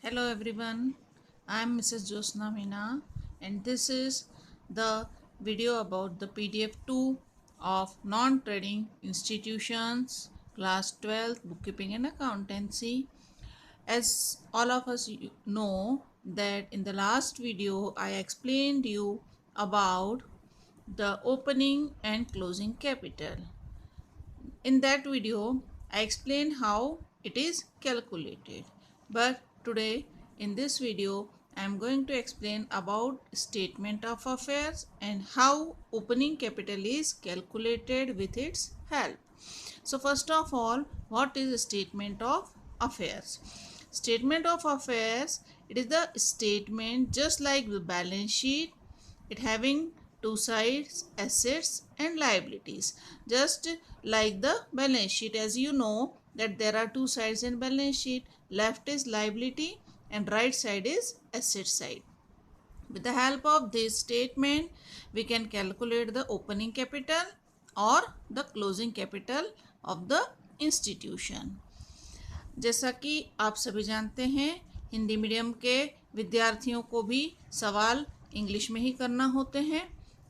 Hello everyone, I am Mrs. Josna Meena and this is the video about the PDF 2 of Non-Trading Institutions Class 12 Bookkeeping and Accountancy. As all of us know that in the last video I explained you about the opening and closing capital. In that video, I explained how it is calculated. But today, in this video, I am going to explain about statement of affairs and how opening capital is calculated with its help. So first of all, what is statement of affairs? Statement of affairs, it is the statement just like the balance sheet, it having two sides, assets and liabilities, just like the balance sheet. As you know that there are two sides in balance sheet, left is liability and right side is asset side. With the help of this statement we can calculate the opening capital or the closing capital of the institution. जैसा कि आप सभी जानते हैं, Hindi medium के विद्यार्थियों को भी सवाल इंग्लिश में ही करना होते हैं,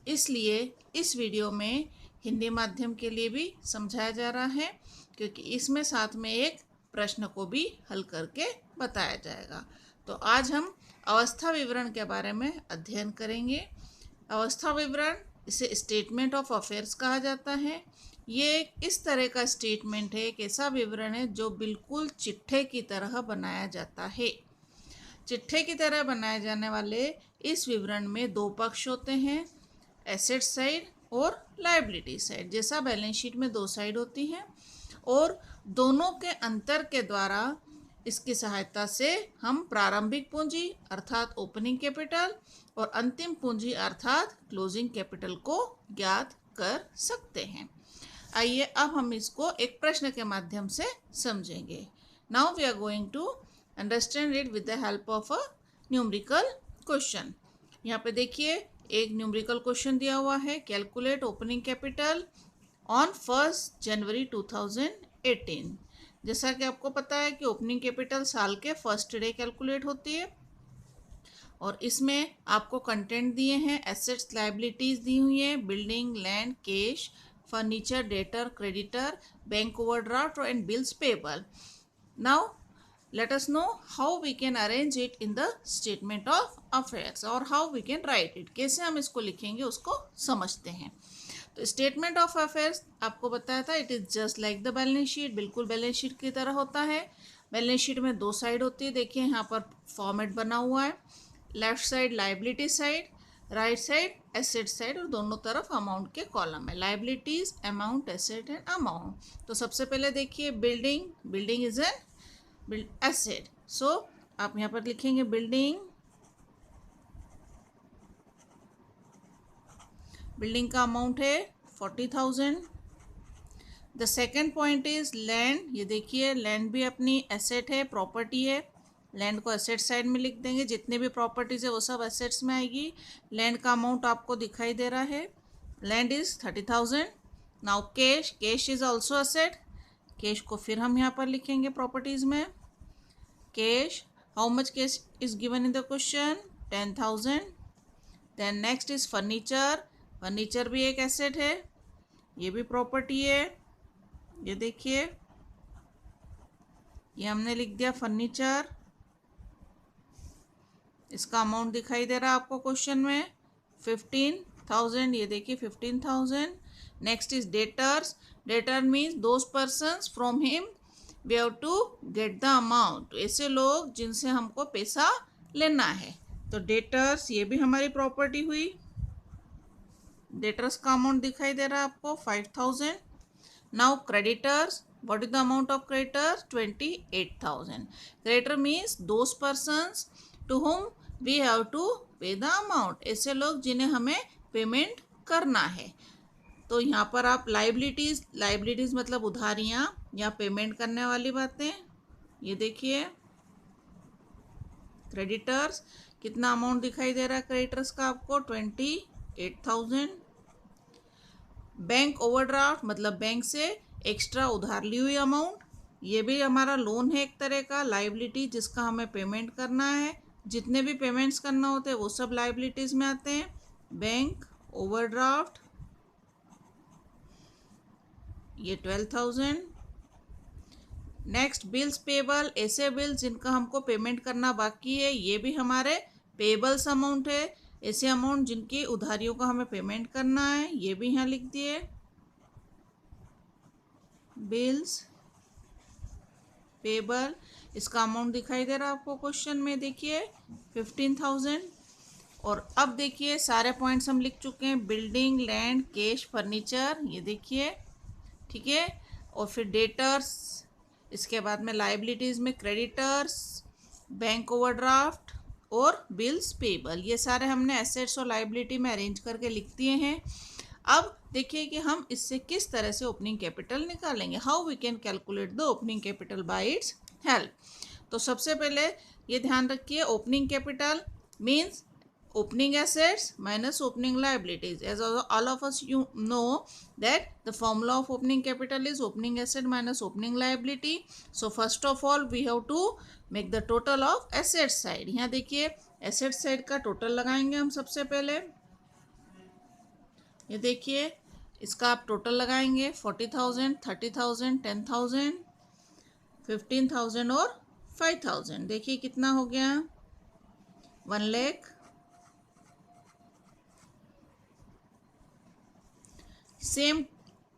इसलिए इस वीडियो में हिंदी माध्यम के लिए भी समझाया जा रहा है, क्योंकि इसमें साथ में एक प्रश्न को भी हल करके बताया जाएगा। तो आज हम अवस्था विवरण के बारे में अध्ययन करेंगे। अवस्था विवरण, इसे स्टेटमेंट ऑफ अफेयर्स कहा जाता है। ये इस तरह का स्टेटमेंट है, एक ऐसा विवरण है जो बिल्कुल चिट्ठे की तरह बनाया जाता है। चिट्ठे की तरह बनाए जाने वाले इस विवरण में दो पक्ष होते हैं, एसेट साइड और लायबिलिटी साइड। जैसा बैलेंस शीट में दो साइड होती हैं और दोनों के अंतर के द्वारा इसकी सहायता से हम प्रारंभिक पूंजी अर्थात ओपनिंग कैपिटल और अंतिम पूंजी अर्थात क्लोजिंग कैपिटल को ज्ञात कर सकते हैं। आइए अब हम इसको एक प्रश्न के माध्यम से समझेंगे। Now we are going to understand it with the help of a numerical question. यहाँ पे देखिए एक न्यूमेरिकल क्वेश्चन दिया हुआ है, calculate opening capital on 1 January 2018। जैसा कि आपको पता है कि ओपनिंग कैपिटल साल के फर्स्ट डे कैलकुलेट होती है और इसमें आपको कंटेंट दिए हैं, एसेट्स लायबिलिटीज दी हुई है, building, land, cash, furniture, debtor, creditor, bank overdraft and bills payable. Now let us know how we can arrange it in the statement of affairs और how we can write it। कैसे हम इसको लिखेंगे उसको समझते हैं। तो स्टेटमेंट ऑफ अफेयर्स आपको बताया था, it is just like the balance sheet, बिल्कुल बैलेंस शीट की तरह होता है। बैलेंस शीट में दो साइड होती है, देखिए यहाँ पर फॉर्मेट बना हुआ है, left side liability side, right side asset side और दोनों तरफ अमाउंट के कॉलम है, liabilities, amount, asset and amount. तो सबसे पहले देखिए building, building is an asset, so आप यहाँ पर लिखेंगे बिल्डिंग, बिल्डिंग का अमाउंट है 40,000। The second point is land, ये देखिए लैंड भी अपनी एसेट है, प्रॉपर्टी है, लैंड को एसेट साइड में लिख देंगे, जितने भी प्रॉपर्टीज है वो सब एसेट्स में आएगी। लैंड का अमाउंट आपको दिखाई दे रहा है, land is 30,000। Now cash, cash is also asset, cash को फिर हम यहाँ पर लिखेंगे प्रॉपर्टीज में, cash, how much cash is given in the question, 10,000। Then next is furniture, furniture भी एक एसेट है, ये भी प्रॉपर्टी है, ये देखिए ये हमने लिख दिया फर्नीचर, इसका अमाउंट दिखाई दे रहा है आपको क्वेश्चन में 15,000, ये देखिए 15,000। Next is debtors, debtor means those persons from him we have to get the amount, ऐसे लोग जिनसे हमको पैसा लेना है। तो डेटर्स ये भी हमारी प्रॉपर्टी हुई, डेटर्स का अमाउंट दिखाई दे रहा है आपको 5,000। Now creditors, what is the amount of creditors, 28,000। Creditor means those persons to whom we have to pay the amount, ऐसे लोग जिन्हें हमें पेमेंट करना है। तो यहाँ पर आप लायबिलिटीज, लायबिलिटीज मतलब उधारियाँ या पेमेंट करने वाली बातें, ये देखिए क्रेडिटर्स, कितना अमाउंट दिखाई दे रहा है क्रेडिटर्स का आपको 28,000। बैंक ओवरड्राफ्ट मतलब बैंक से एक्स्ट्रा उधार ली हुई अमाउंट, ये भी हमारा लोन है एक तरह का, लाइबिलिटी जिसका हमें पेमेंट करना है। जितने भी पेमेंट्स करना होते हैं वो सब लाइबिलिटीज में आते हैं। बैंक ओवरड्राफ्ट ये 12,000। नेक्स्ट बिल्स पेबल, ऐसे बिल जिनका हमको पेमेंट करना बाकी है, ये भी हमारे पेबल्स अमाउंट है। ऐसे अमाउंट जिनकी उधारियों का हमें पेमेंट करना है, ये भी यहाँ लिख दिए। बिल्स पेबल, इसका अमाउंट दिखाई दे रहा है आपको क्वेश्चन में, देखिए 15,000। और अब देखिए सारे पॉइंट्स हम लिख चुके हैं। बिल्डिंग, लैंड, कैश, फर्नीचर, ये देखिए, ठीक है। और फिर डेटर्स, इसके बाद में लाइबिलिटीज़ में क्रेडिटर्स, बैंक ओवरड्राफ्ट और बिल्स पेबल, ये सारे हमने एसेट्स और लाइबिलिटी में अरेंज करके लिख दिए हैं। अब देखिए कि हम इससे किस तरह से ओपनिंग कैपिटल निकालेंगे। How we can calculate the opening capital by its help. तो सबसे पहले ये ध्यान रखिए, opening capital means opening assets minus opening liabilities. As all of us you know that the formula of opening capital is opening asset minus opening liability. So first of all we have to make the total of asset side. यहाँ देखिए asset side का total लगाएंगे हम सबसे पहले। ये देखिए इसका आप टोटल लगाएंगे 40,000, 30,000, 10,000, 15,000 और 5,000। देखिए कितना हो गया, 1 lakh. Same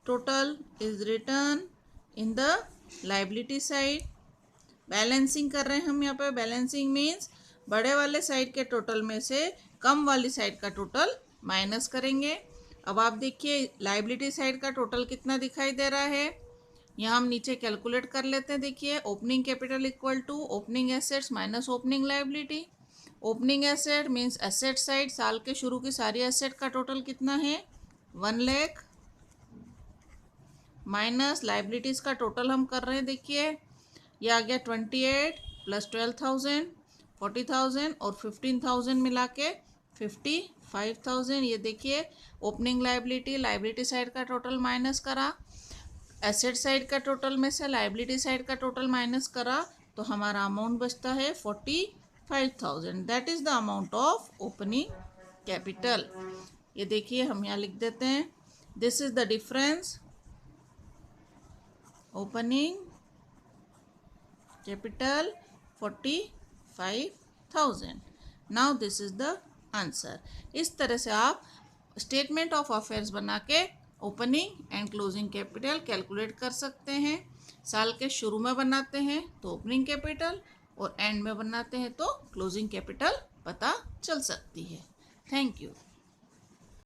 total is written in the liability side. Balancing कर रहे हैं हम यहाँ पे। बैलेंसिंग मीन्स बड़े वाले साइड के टोटल में से कम वाली साइड का टोटल माइनस करेंगे। अब आप देखिए लाइबिलिटी साइड का टोटल कितना दिखाई दे रहा है, यहाँ हम नीचे कैलकुलेट कर लेते हैं। देखिए opening capital equal to opening assets minus opening liability. Opening asset means asset side, साल के शुरू की सारी एसेट का टोटल कितना है, 1 लाख, माइनस लाइबिलिटीज़ का टोटल हम कर रहे हैं। देखिए ये आ गया 28 प्लस 12,000, 40,000 और 15,000 मिला के 55,000। ये देखिए ओपनिंग लाइबिलिटी साइड का टोटल माइनस करा, एसेट साइड का टोटल में से लाइबिलिटी साइड का टोटल माइनस करा, तो हमारा अमाउंट बचता है 45,000। That is the amount of opening capital. ये देखिए हम यहाँ लिख देते हैं, this is the difference opening capital 45,000। Now this is the answer. इस तरह से आप स्टेटमेंट ऑफ अफेयर्स बना के opening and closing capital calculate कर सकते हैं। साल के शुरू में बनाते हैं तो ओपनिंग कैपिटल और एंड में बनाते हैं तो क्लोजिंग कैपिटल पता चल सकती है। Thank you.